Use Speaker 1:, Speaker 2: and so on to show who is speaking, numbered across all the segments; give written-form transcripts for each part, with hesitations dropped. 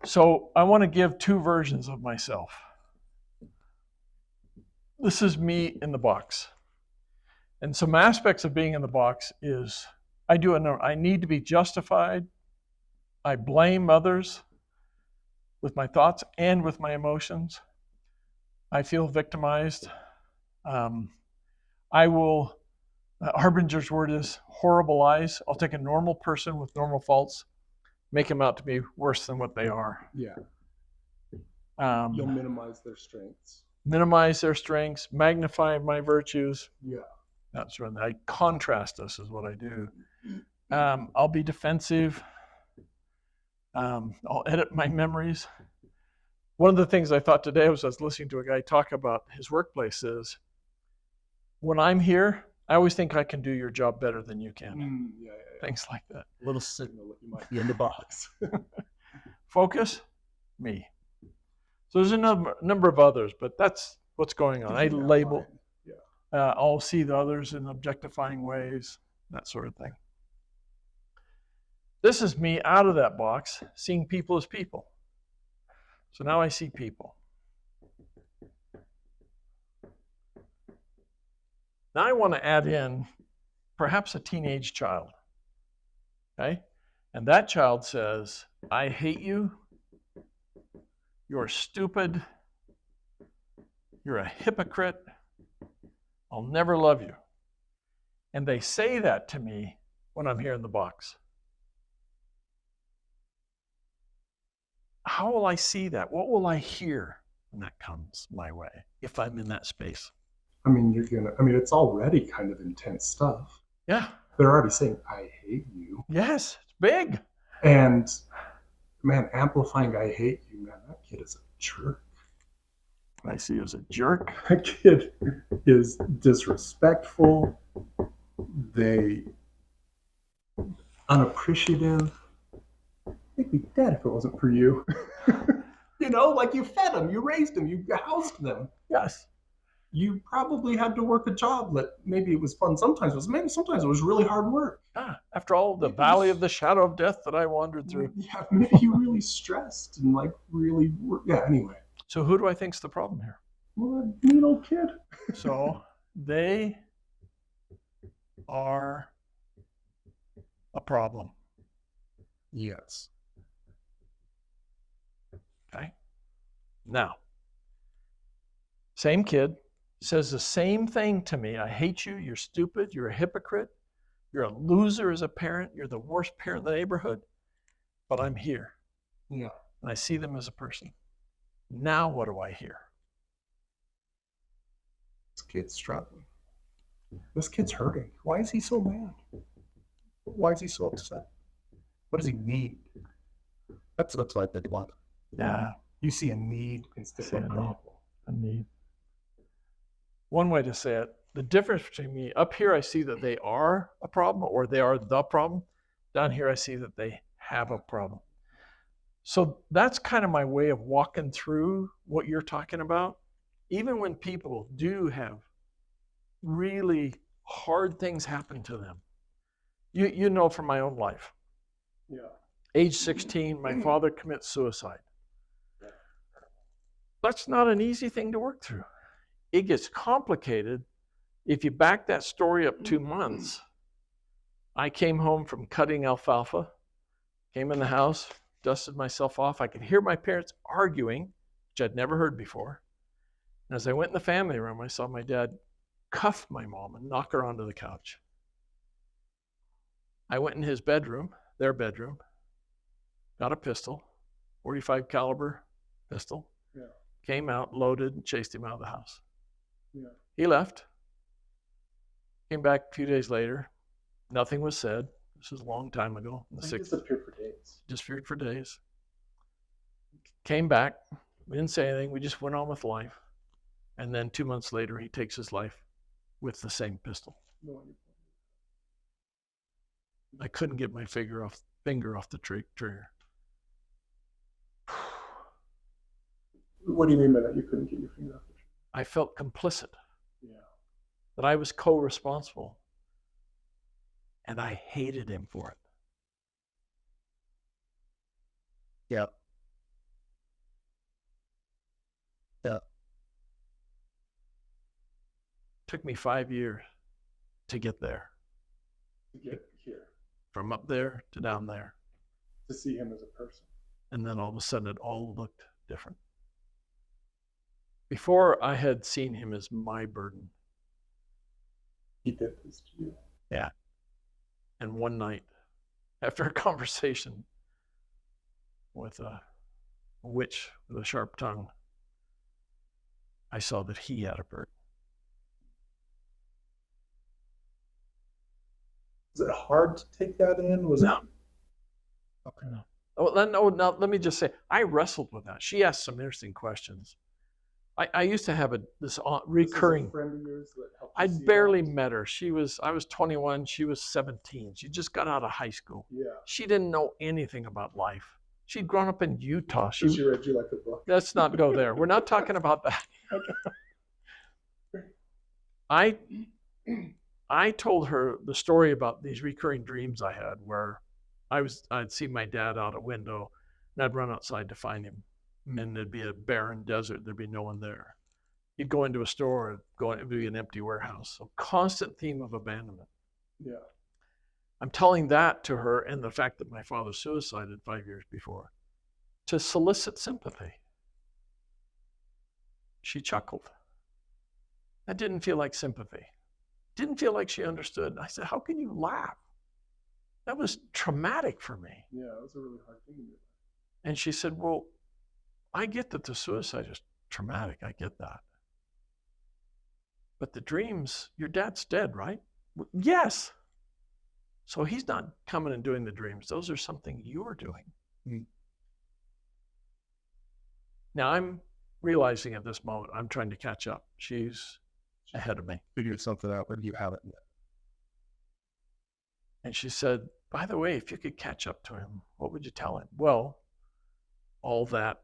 Speaker 1: So I want to give two versions of myself. This is me in the box. And some aspects of being in the box is I need to be justified. I blame others with my thoughts and with my emotions. I feel victimized. I will, Harbinger's word is horrible lies. I'll take a normal person with normal faults, make them out to be worse than what they are.
Speaker 2: Yeah.
Speaker 1: Um,
Speaker 2: You'll minimize their strengths.
Speaker 1: minimize their strengths, magnify my virtues.
Speaker 2: Yeah.
Speaker 1: That's right. I contrast this is what I do. I'll be defensive. I'll edit my memories. One of the things I thought today was I was listening to a guy talk about his workplace is, when I'm here, I always think I can do your job better than you can.
Speaker 2: Yeah.
Speaker 1: Things like that.
Speaker 2: A little signal that you might be in the box.
Speaker 1: Focus, me. So there's a number of others, but that's what's going on. I label. I'll see the others in objectifying ways, that sort of thing. This is me out of that box, seeing people as people. So now I see people. Now I want to add in perhaps a teenage child. Okay? And that child says, I hate you. You're stupid. You're a hypocrite. I'll never love you. And they say that to me when I'm here in the box. How will I see that? What will I hear when that comes my way if I'm in that space?
Speaker 2: I mean, it's already kind of intense stuff.
Speaker 1: Yeah.
Speaker 2: They're already saying, I hate you.
Speaker 1: Yes, it's big.
Speaker 2: And man, amplifying I hate you, man, that kid is a jerk.
Speaker 1: I see you as a jerk.
Speaker 2: That kid is disrespectful. They unappreciative. They'd be dead if it wasn't for you. Like you fed them, you raised them, you housed them.
Speaker 1: Yes.
Speaker 2: You probably had to work a job that maybe it was fun sometimes, but maybe sometimes it was really hard work.
Speaker 1: After all, the valley of the shadow of death that I wandered through.
Speaker 2: Yeah, maybe you really stressed and really worked. Yeah, anyway.
Speaker 1: So who do I think's the problem here?
Speaker 2: Well, that neat old kid.
Speaker 1: So they are a problem.
Speaker 2: Yes.
Speaker 1: Okay. Now, same kid says the same thing to me. I hate you. You're stupid. You're a hypocrite. You're a loser as a parent. You're the worst parent in the neighborhood. But I'm here.
Speaker 2: Yeah.
Speaker 1: And I see them as a person. Now what do I hear?
Speaker 2: This kid's struggling. This kid's hurting. Why is he so mad? Why is he so upset? What does he need? That's what they want.
Speaker 1: Yeah.
Speaker 2: You see a need instead of a problem.
Speaker 1: A need. One way to say it, the difference between me, up here I see that they are a problem or they are the problem. Down here I see that they have a problem. So that's kind of my way of walking through what you're talking about. Even when people do have really hard things happen to them. You know from my own life.
Speaker 2: Yeah.
Speaker 1: Age 16, my father commits suicide. That's not an easy thing to work through. It gets complicated if you back that story up 2 months. I came home from cutting alfalfa, came in the house, dusted myself off. I could hear my parents arguing, which I'd never heard before. And as I went in the family room, I saw my dad cuff my mom and knock her onto the couch. I went in his bedroom, their bedroom, got a pistol, 45 caliber pistol, came out, loaded, and chased him out of the house.
Speaker 2: Yeah.
Speaker 1: He left, came back a few days later. Nothing was said. This was a long time ago.
Speaker 2: He disappeared for days.
Speaker 1: Disappeared for days. Came back. We didn't say anything. We just went on with life. And then 2 months later, he takes his life with the same pistol. I couldn't get my finger off the trigger.
Speaker 2: What do you mean by that? You couldn't get your finger off the trigger?
Speaker 1: I felt complicit.
Speaker 2: Yeah.
Speaker 1: That I was co-responsible. And I hated him for it.
Speaker 2: Yeah.
Speaker 1: Took me 5 years to get there,
Speaker 2: To get here,
Speaker 1: from up there to down there.
Speaker 2: to see him as a person.
Speaker 1: And then all of a sudden it all looked different. Before, I had seen him as my burden.
Speaker 2: He did this to you.
Speaker 1: Yeah. And one night, after a conversation with a witch with a sharp tongue, I saw that he had a burden.
Speaker 2: Was it hard to take that in? Was
Speaker 1: No.
Speaker 2: it? Okay.
Speaker 1: No. Oh, now let me just say, I wrestled with that. She asked some interesting questions. I used to have this recurring.
Speaker 2: This is a friend of yours that helped you
Speaker 1: I
Speaker 2: see
Speaker 1: barely
Speaker 2: that?
Speaker 1: met her. I was 21. She was 17. She just got out of high school.
Speaker 2: Yeah.
Speaker 1: She didn't know anything about life. She'd grown up in Utah.
Speaker 2: So she read you like a book.
Speaker 1: Let's not go there. We're not talking about that. I told her the story about these recurring dreams I had, where I'd see my dad out a window, and I'd run outside to find him, and there'd be a barren desert. There'd be no one there. He'd go into a store, it'd be an empty warehouse. So constant theme of abandonment.
Speaker 2: Yeah.
Speaker 1: I'm telling that to her, and the fact that my father suicided 5 years before, to solicit sympathy. She chuckled. That didn't feel like sympathy. Didn't feel like she understood. I said, how can you laugh? That was traumatic for me.
Speaker 2: Yeah, it was a really hard thing to do.
Speaker 1: And she said, well, I get that the suicide is traumatic. I get that. But the dreams, your dad's dead, right? Yes. So he's not coming and doing the dreams. Those are something you're doing.
Speaker 2: Mm.
Speaker 1: Now I'm realizing at this moment, I'm trying to catch up. She's ahead of me.
Speaker 2: Figure something out, but you haven't yet.
Speaker 1: And she said, by the way, if you could catch up to him, what would you tell him? Well, all that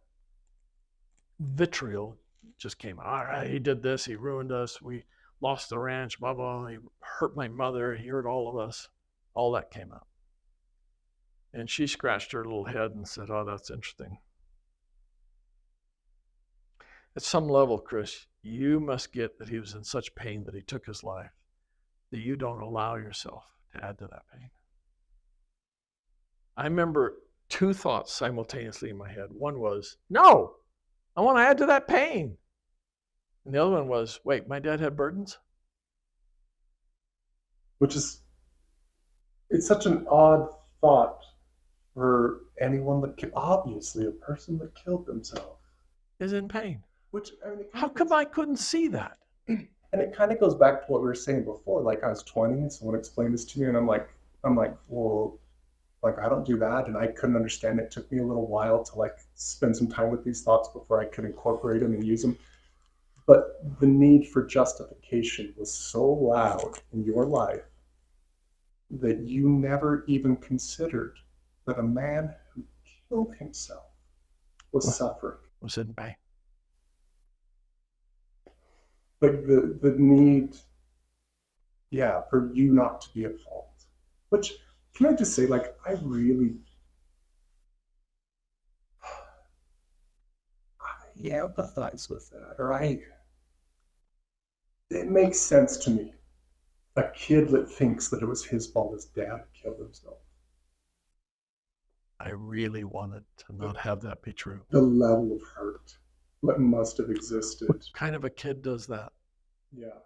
Speaker 1: vitriol just came out. All right, he did this, he ruined us, we lost the ranch, blah, blah, he hurt my mother, he hurt all of us. All that came out. And she scratched her little head and said, oh, that's interesting. At some level, Chris, you must get that he was in such pain that he took his life, that you don't allow yourself to add to that pain. I remember two thoughts simultaneously in my head. One was, no, I want to add to that pain. And the other one was, wait, my dad had burdens?
Speaker 2: Which is, it's such an odd thought for anyone that obviously a person that killed themselves.
Speaker 1: Is in pain.
Speaker 2: Which, I mean,
Speaker 1: How come I couldn't see that?
Speaker 2: And it kind of goes back to what we were saying before. Like, I was 20 and someone explained this to me, and I'm like, well, like, I don't do that, and I couldn't understand it. It took me a little while to like spend some time with these thoughts before I could incorporate them and use them. But the need for justification was so loud in your life that you never even considered that a man who killed himself was suffering.
Speaker 1: Was in pain.
Speaker 2: Like the need, yeah, for you not to be at fault. Which, can I just say, like, I empathize with that, or it makes sense to me. A kid that thinks that it was his fault his dad killed himself.
Speaker 1: I really wanted to not have that be true.
Speaker 2: The level of hurt that must have existed.
Speaker 1: What kind of a kid does that?
Speaker 2: Yeah.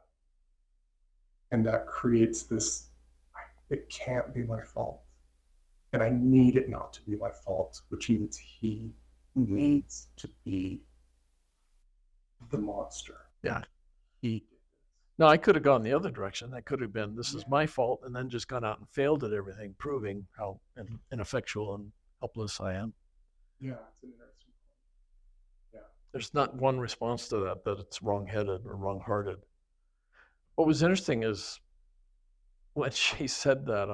Speaker 2: And that creates this, it can't be my fault. And I need it not to be my fault, which means he needs to be the monster.
Speaker 1: Yeah.
Speaker 2: He.
Speaker 1: No, I could have gone the other direction. That could have been, this is my fault, and then just gone out and failed at everything, proving how ineffectual and helpless I am.
Speaker 2: Yeah, it's an interesting point. Yeah.
Speaker 1: There's not one response to that it's wrong-headed or wrong-hearted. What was interesting is when she said that,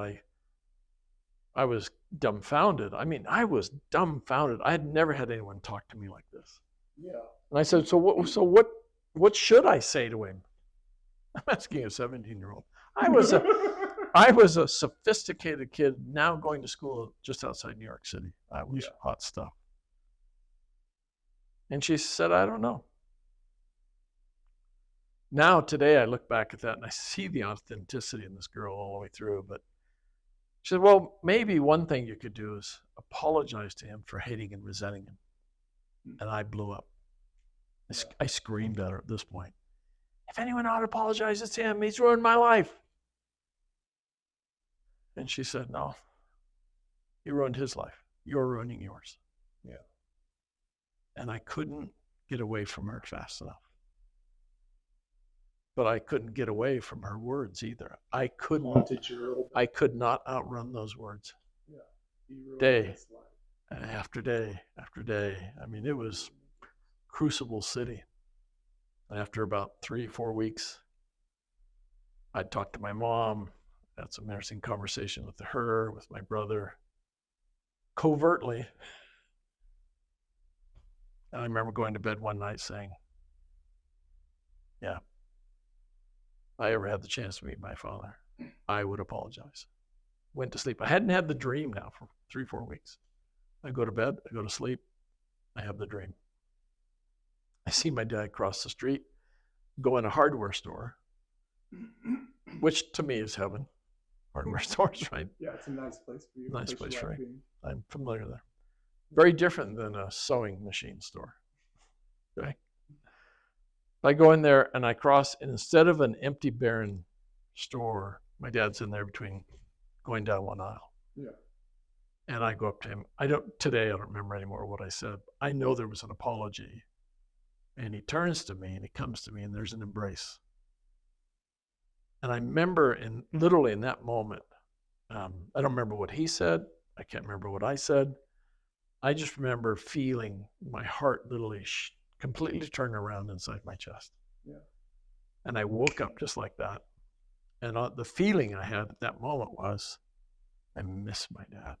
Speaker 1: I was dumbfounded. I mean, I was dumbfounded. I had never had anyone talk to me like this.
Speaker 2: Yeah.
Speaker 1: And I said, so what should I say to him? I'm asking a 17-year-old. I was a sophisticated kid now going to school just outside New York City. I was hot stuff. And she said, I don't know. Now, today, I look back at that and I see the authenticity in this girl all the way through. But she said, well, maybe one thing you could do is apologize to him for hating and resenting him. And I blew up. I screamed at her at this point. If anyone ought to apologize, it's him. He's ruined my life. And she said, no, he ruined his life. You're ruining yours.
Speaker 2: Yeah.
Speaker 1: And I couldn't get away from her fast enough. But I couldn't get away from her words either. I could not outrun those words. Day after day after day. I mean, it was Crucible City. And after about 3-4 weeks, I talked to my mom, had some interesting conversation with her, with my brother, covertly. And I remember going to bed one night saying, yeah, if I ever had the chance to meet my father, I would apologize. Went to sleep. I hadn't had the dream now for 3-4 weeks. I go to bed, I go to sleep, I have the dream. I see my dad cross the street, go in a hardware store, which to me is heaven. Hardware stores, right?
Speaker 2: Yeah, it's a nice place for you.
Speaker 1: Nice place for you. I'm familiar there. Very different than a sewing machine store. Okay. I go in there and I cross, and instead of an empty, barren store, my dad's in there between going down one aisle.
Speaker 2: Yeah.
Speaker 1: And I go up to him. Today I don't remember anymore what I said. I know there was an apology. And he turns to me and he comes to me and there's an embrace. And I remember literally in that moment, I don't remember what he said. I can't remember what I said. I just remember feeling my heart literally completely turn around inside my chest.
Speaker 2: Yeah.
Speaker 1: And I woke up just like that. And the feeling I had at that moment was, I miss my dad.